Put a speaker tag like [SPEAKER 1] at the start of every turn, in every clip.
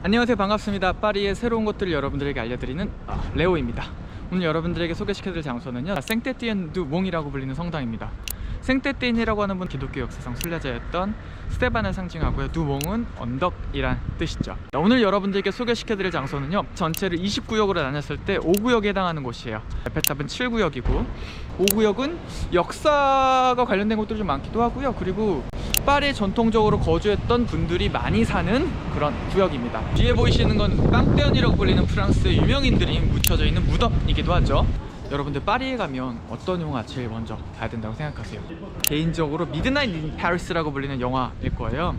[SPEAKER 1] 안녕하세요, 반갑습니다. 파리의 새로운 것들을 여러분들에게 알려드리는 레오입니다. 오늘 여러분들에게 소개시켜드릴 장소는요, 생떼띠엔 두 몽이라고 불리는 성당입니다. 생떼띠엔이라고 하는 분, 기독교 역사상 순례자였던 스테반을 상징하고요, 두 몽은 언덕이란 뜻이죠. 오늘 여러분들께 소개시켜드릴 장소는요, 전체를 29역으로 나눴을 때 5구역에 해당하는 곳이에요. 에펠탑은 7구역이고 5구역은 역사가 관련된 것들이 좀 많기도 하고요, 그리고 파리에 전통적으로 거주했던 분들이 많이 사는 그런 구역입니다. 뒤에 보이시는 건 빵떼언이라고 불리는 프랑스의 유명인들이 묻혀져 있는 무덤이기도 하죠. 여러분들 파리에 가면 어떤 영화 제일 먼저 봐야 된다고 생각하세요? 개인적으로 미드나잇 인 파리스라고 불리는 영화일 거예요.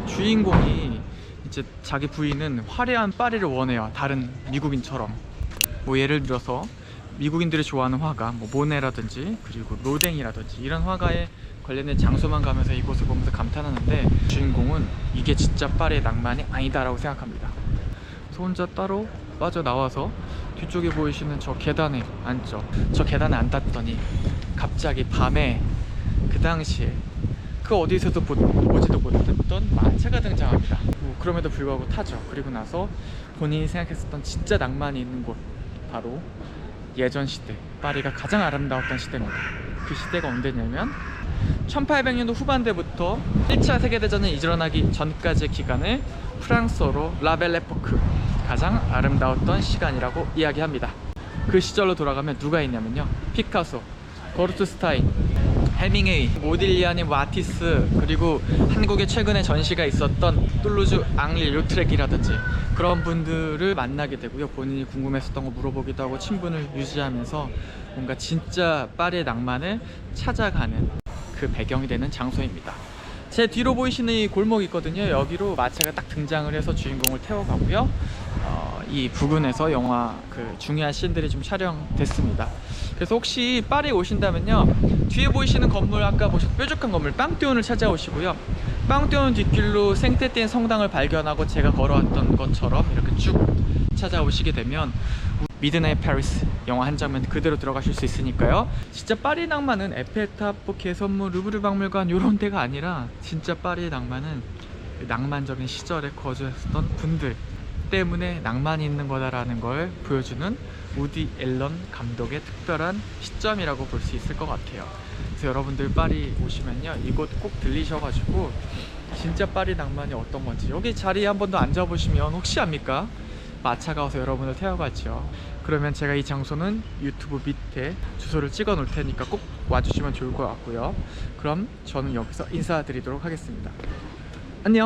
[SPEAKER 1] 주인공이 이제 자기 부인은 화려한 파리를 원해요, 다른 미국인처럼. 뭐 예를 들어서 미국인들이 좋아하는 화가 뭐 모네라든지 그리고 로댕이라든지 이런 화가에 관련된 장소만 가면서 이곳을 보면서 감탄하는데, 주인공은 이게 진짜 파리의 낭만이 아니다라고 생각합니다. 그래서 혼자 따로 빠져나와서 뒤쪽에 보이시는 저 계단에 앉죠. 저 계단에 앉았더니 갑자기 밤에 그 당시에 그 어디서도 보지도 못했던 마차가 등장합니다. 그럼에도 불구하고 타죠. 그리고 나서 본인이 생각했었던 진짜 낭만이 있는 곳, 바로 예전 시대 파리가 가장 아름다웠던 시대입니다. 그 시대가 언제냐면 1800년도 후반대부터 1차 세계대전이 일어나기 전까지의 기간을 프랑스어로 라벨레포크, 가장 아름다웠던 시간이라고 이야기합니다. 그 시절로 돌아가면 누가 있냐면요, 피카소, 거르트 스타인, 해밍웨이, 모딜리아니, 마티스, 그리고 한국에 최근에 전시가 있었던 툴루즈 앙리 료트렉이라든지 그런 분들을 만나게 되고요, 본인이 궁금했었던 거 물어보기도 하고 친분을 유지하면서 뭔가 진짜 파리의 낭만을 찾아가는 그 배경이 되는 장소입니다. 제 뒤로 보이시는 이 골목이 있거든요. 여기로 마차가 딱 등장을 해서 주인공을 태워가고요, 이 부근에서 영화 그 중요한 씬들이 좀 촬영됐습니다. 그래서 혹시 파리에 오신다면요, 뒤에 보이시는 건물, 아까 보신 뾰족한 건물 빵떼온을 찾아오시고요, 빵떼온 뒷길로 생떼띠엔 성당을 발견하고 제가 걸어왔던 것처럼 이렇게 쭉 찾아오시게 되면 미드나잇 파리스 영화 한 장면 그대로 들어가실 수 있으니까요. 진짜 파리 낭만은 에펠탑, 뭐 개선문, 루브르 박물관 이런 데가 아니라, 진짜 파리의 낭만은 낭만적인 시절에 거주했던 분들 때문에 낭만이 있는 거다라는 걸 보여주는 우디 앨런 감독의 특별한 시점이라고 볼 수 있을 것 같아요. 그래서 여러분들 파리 오시면요, 이곳 꼭 들리셔가지고 진짜 파리 낭만이 어떤 건지, 여기 자리에 한 번 더 앉아보시면 혹시 압니까? 마차가 와서 여러분을 태워가죠. 그러면 제가 이 장소는 유튜브 밑에 주소를 찍어 놓을 테니까 꼭 와주시면 좋을 것 같고요. 그럼 저는 여기서 인사드리도록 하겠습니다. 안녕.